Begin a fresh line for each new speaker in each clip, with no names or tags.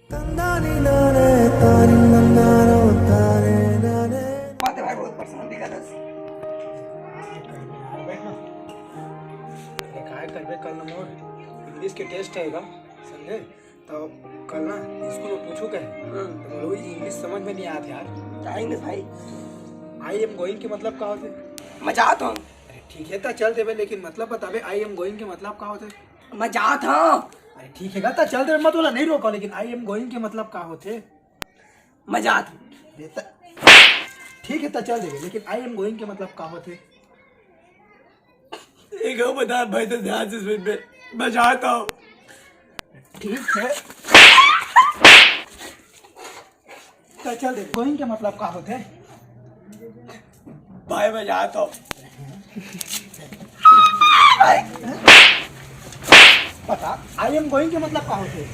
बातें भाई बहुत परेशान दिखा था।
कल ना मोर इंग्लिश के टेस्ट है समझे। तो कल ना स्कूल में पूछू कहे तो बोलो इंग्लिश समझ में नहीं आते यार।
क्या इंग्लिश भाई?
आई एम गोइंग के मतलब का होते?
मजाक हूँ।
अरे ठीक है ता चल देवे लेकिन मतलब बतावे आई एम गोइंग के मतलब का होते?
मजाक हूँ।
अरे ठीक है ता चल देवे, मत बोला नहीं रोको, लेकिन आई एम गोइंग के मतलब का होते?
मजाक।
ठीक है ता चल देवे लेकिन आई एम गोइंग के मतलब का होते?
एक बता भाई तो ध्यान से सुन बे। मजाक हूँ।
ठीक है ता चल देवे गोइंग के मतलब का होते?
भाई मजाक हूँ।
पता आई एम गोइंग के मतलब का होते?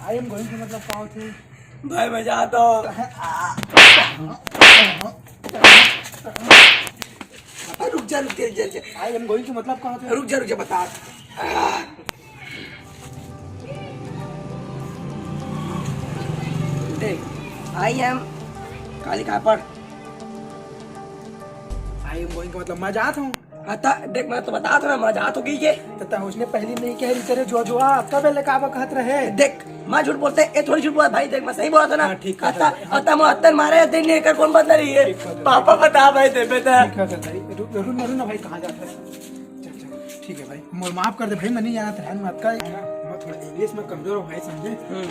आई एम गोइंग के मतलब का होते?
भाई मजाक हूँ। रुक जा चल।
आई एम गोइंग के मतलब का होते?
रुक जा बता। देख आई एम काली का पढ़।
आई एम गोइंग का मतलब मैं जात हूँ।
आता देख मैं तो बता ना मजाक हो गई के।
तथा उसने पहली नहीं कह रही तेरे जो कब लेकाबा कहत रहे।
देख मैं झूठ बोलते ये थोड़ी झूठ बोला भाई। देख मैं सही बोला था ना।
हाँ, ठीक है।
आता मैं अत्तर मारे दिन नहीं कर कौन बदला रही है। पापा बता भाई दे बेटा।
रुन भाई कहाँ जाता है? चल ठीक है भाई मोर माफ कर दे भाई, मैं नहीं जाना ध्यान मत कर। मैं थोड़ा इंग्लिश में कमजोर हूँ भाई समझे।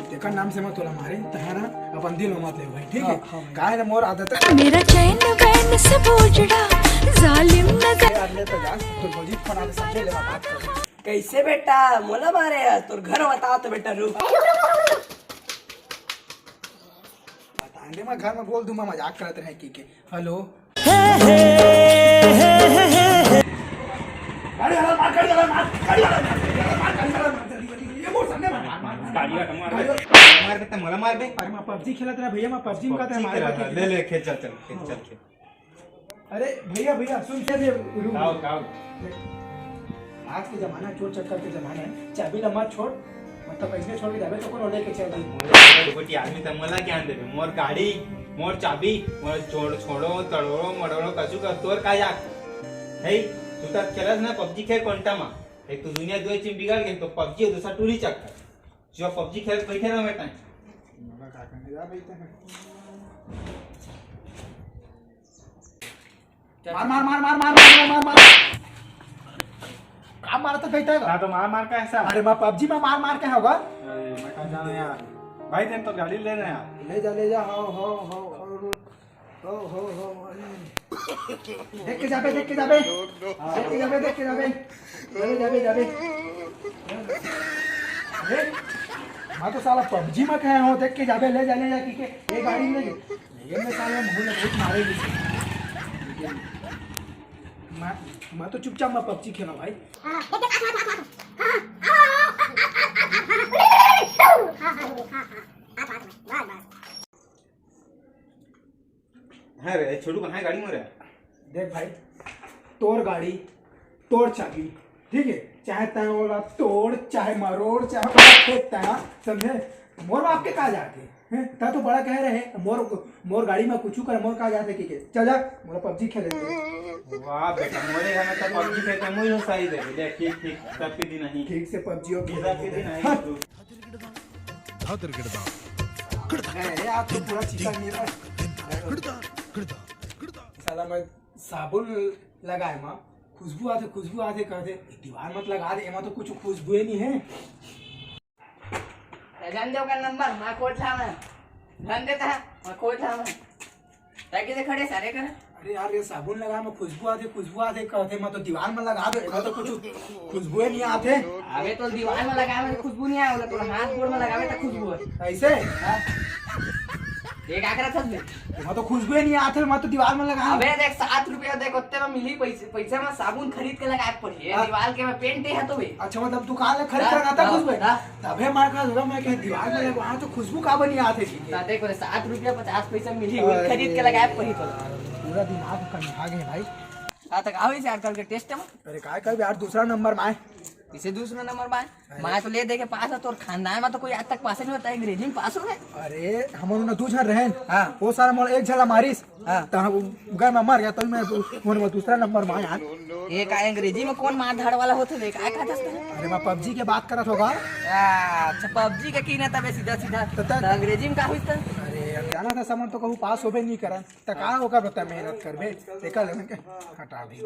तेकर नाम से मैं थोड़ा मारे तहरा अपन दिल में मत ले भाई ठीक है। काहे ना मोर आदत है
मेरा चैन वैन सब उजड़ा जालिम नजर
अगले तो जा तो बोली फोन आके समझे ले बात कर।
कैसे बेटा मोला मारे यार तोर घर बता तो बेटा रुक।
बताने मैं घर में बोल दूं मैं मजाक करते रहे की के। हेलो
मला मार बे।
अरे मैं पबजी खेलत रहा भैया, मैं पबजी में कहते हैं हमारे
ले ले खेल चल।
अरे भैया सुन के
आओ
आज के जमाना चोर चक्कर के जमाना है। चाबी ना मत छोड़, मतलब ऐसे छोड़ के जाबे तो कौन लेके चल रही
गोटी आदमी त मला ज्ञान देबे। मोर गाड़ी मोर चाबी मोर छोड़ो तड़ोड़ो मडोड़ो कछु कर तोर काय जात है। तू तर खेलस ना पबजी खेल कोणता मा एक तू दुनिया दोय चिम बिगाड़ के तो पबजी दूसरा टूरी चक्कर जो पबजी खेल बैठे ना बेटा।
मला का करने जा बैठे हैं। मार काम मारा तो कहता है
तो मार का ऐसा।
अरे मैं पबजी में मार के होगा।
अरे मैं कहां जाना यार भाई देन तो गाड़ी ले रहे हैं।
ले जा हो देख के जाबे मैं तो साला पबजी में कहे हो देख के जाबे ले जा की के ये गाड़ी ले ये में साला मुंह में बहुत मारेगी। मैं तो चुपचाप मैं पबजी खेला भाई।
हाँ रे छोटू कहाँ है गाड़ी में रे?
देख भाई तोड़ गाड़ी तोड़ चाबी ठीक है, चाहे तोड़ा तोड़ चाहे मरोड़ चाहे फेंकता है समझे। मोर बाप के कहा जाते हैं ता तो बड़ा कह रहे मोर गाड़ी में कुछ कर मोर कहा जाते कि चल जा मोर पबजी खेले।
वाह बेटा मोरे घर में तो पबजी खेलता मुझे सही दे देख ठीक सब के दिन नहीं
ठीक से पबजी हो
सब के दिन नहीं
है यार तो पूरा चिकन नहीं है। साला मैं साबुन लगाए मां खुशबू आते कहते दीवार मत लगा दे एमा तो कुछ खुशबू ही नहीं है।
जान दो का नंबर मैं कोट था मैं ध्यान देता है मैं कोट था मैं ताकि से खड़े सारे कर।
अरे यार ये साबुन लगा मैं खुशबू आते कहते मैं तो दीवार में लगा दो एमा तो कुछ खुशबू ही नहीं आते।
अबे तो दीवार में लगावे तो खुशबू नहीं आवेला तो हाथ गोड़ में लगावे तो खुशबू है
ऐसे
एक आकरा छत में
एमा तो खुशबू ही नहीं आते मैं तो दीवार में लगा।
अबे देख 7 रुपया देख उतने में मिली पैसे में साबुन खरीद के लगाए पड़ी है दीवार के में पेंट है तो भी।
अच्छा मतलब दुकान में खरीद कर आता खुशबू तबे मार का होगा मैं कह दीवार में लगा तो खुशबू का बनी आते थी।
देखो 7 रुपया 50 पैसा मिली खरीद के लगाए पड़ी तो
पूरा दिमाग कंधा गए भाई।
तक आओ इसे आजकल के टेस्ट में।
अरे काय कर यार दूसरा नंबर में
इसे दूसरा नंबर बा मैं तो ले दे के पास है तोर खानदान में तो कोई आज तक पास नहीं होता अंग्रेजी में पास हो गए।
अरे हम ना 2 जन रहें
हाँ।
वो सारा मोर एक झला मारिस
हाँ।
तो घर में मर गया तो मैं मोर दूसरा नंबर में यार।
ये का अंग्रेजी में कौन मार धाड़ वाला होते वे काय कहत है?
अरे मैं पबजी के बात करत होगा।
अच्छा पबजी का की ना तबे सीधा सीधा
तो
अंग्रेजी में का होई त?
अरे अब जाना था समझ तो कहूँ पास होबे नहीं करन तो का होकर बता मेहनत करबे देखा लेकिन के हटा दी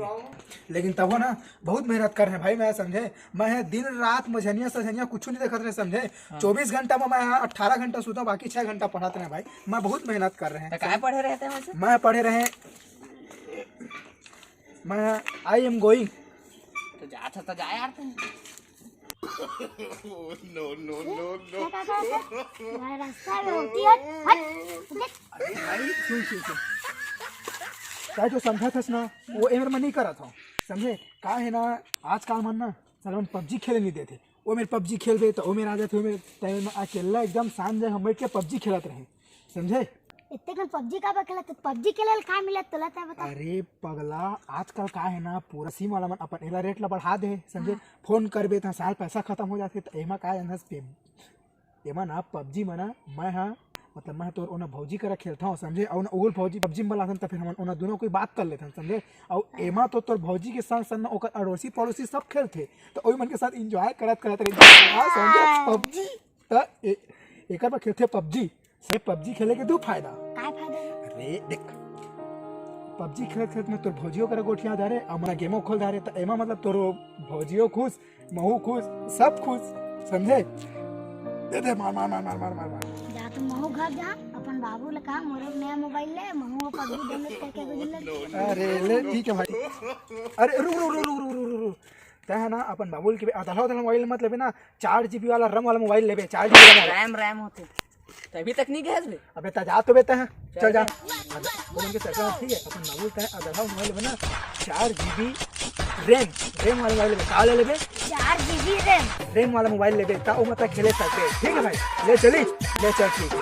लेकिन तब ना बहुत मेहनत कर रहे भाई मैं समझे मैं दिन रात मझनिया सझनिया कुछ नहीं देखत रहे समझे 24 घंटा में मैं 18 घंटा सोता बाकी 6 घंटा पढ़ाते रहे भाई मैं बहुत मेहनत कर रहे हैं।
काय पढ़े रहते हैं वैसे?
मैं पढ़े रहे मैं आई एम गोइंग
तो जा था तो जा यार तुम।
रास्ता में होती है
अरे भाई सुन क्या जो समझा था ना वो एमर में नहीं करा था समझे का है ना आजकल मन ना चलो पबजी खेले नहीं देते वो मेरे पबजी खेल रहे तो वो मेरे आ जाते मेरे टाइम में अकेला एकदम शांत हम बैठ के पबजी खेलते रहे समझे।
इतने कल पबजी का खेला तो पबजी खेले का मिला तोला था बता।
अरे पगला आजकल का है ना पूरा सिम वाला मन अपन एला रेट ला बढ़ा दे समझे फोन करबे तो साल पैसा खत्म हो जाते तो एमा का जानस एमा ना पबजी मना मैं हाँ मतलब मैं तो ओना भौजी करा खेलता हूँ समझे और ओल भौजी पबजी में बोला तो फिर हम ओना दोनों कोई बात कर लेते हैं समझे और एमा तो तोर भौजी के संग संग ओकर अड़ोसी पड़ोसी सब खेलते तो ओई मन के साथ एंजॉय करत समझे पबजी तो एकर पर खेलते पबजी से पबजी खेले के दो फायदा।
काय फायदा?
अरे देख पबजी खेलत खेलत में तोर भौजियो करा गोठिया धारे और हमारा गेमो खोल धारे तो एमा मतलब तोर भौजियो खुश महू खुश सब खुश समझे। दे दे मार मार मार मार मार मार मार
जा तुम महू घर जा अपन बाबू ले कहा मोरे नया मोबाइल ले महू पबजी डाउनलोड करके गुजर ले।
अरे ले ठीक है भाई। अरे रुक रुक रुक रुक रुक रुक तय है ना अपन बाबूल के आधा मोबाइल मत लेबे ना 4 GB वाला रम वाला मोबाइल लेबे 4 GB वाला
रैम होते तो अभी तक नहीं गए रे।
अबे ता जा तो बेटा है चल जा बोल के सरकार ठीक है अपन बाबूल तय आधा मोबाइल लेबे ना 4 GB रैम वाला मोबाइल लेबे का ले लेबे
4 GB
रैम वाला मोबाइल लेबे ता ओ मतलब खेले सकते ठीक है भाई ले चली ले चल ठीक है।